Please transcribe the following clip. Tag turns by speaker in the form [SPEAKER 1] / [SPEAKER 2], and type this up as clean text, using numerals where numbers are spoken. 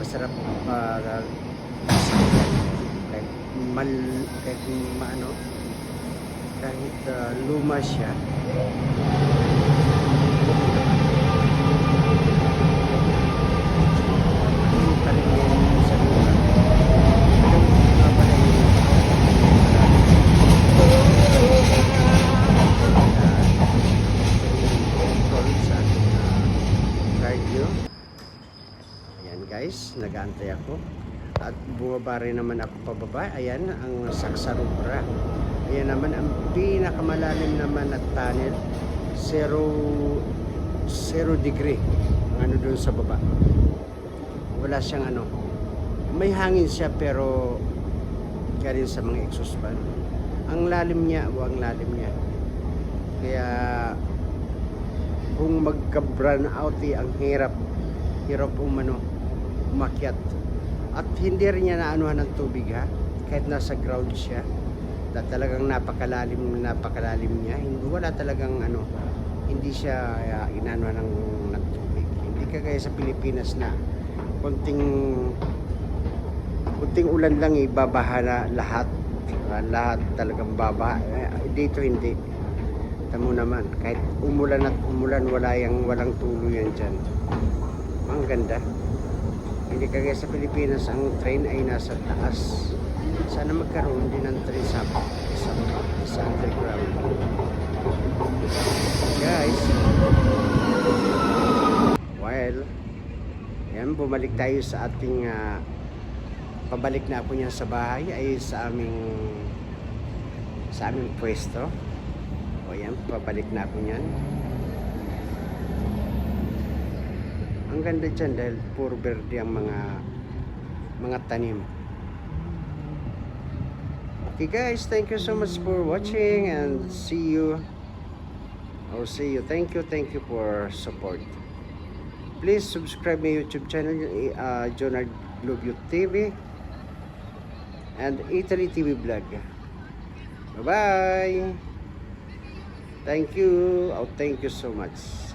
[SPEAKER 1] napakasarap kahit kahit maano, kahit luma siya. Pa rin yan sa luma. Ayan guys, nag-aantay ako at bumaba rin naman ako pababa. Ayan ang Sacsarubra. Ayan naman ang pinakamalalim naman at tunnel, 0 degree ang ano doon sa baba. Wala siyang ano, may hangin siya pero galing sa mga exhaust fan. Ang lalim niya, ang lalim niya. Kaya kung magka-brown out ang hirap umano umakyat. At hindi rin niya naanuhan ng tubig ha, kahit nasa ground siya. Talagang napakalalim niya. Wala talagang ano, hindi siya inanuhan ng tubig. Hindi kagaya sa Pilipinas na kunting ulan lang ibabaha na lahat talagang babaha. Dito hindi. Tamo naman, kahit umulan walang tulo yan dyan. Ang ganda. Hindi kagaya sa Pilipinas, ang train ay nasa taas. Sana magkaroon din ng train sa underground. Guys, well, yan, bumalik tayo sa ating pabalik na ako niya sa bahay ay sa aming pwesto. O yan, pabalik na ako niyan. Ang ganda dyan dahil puro verde ang mga tanim. Okay guys, thank you so much for watching and see you. Thank you for support. Please subscribe my YouTube channel, Jonard Globio TV and Italy TV Vlog. Bye bye. Thank you so much.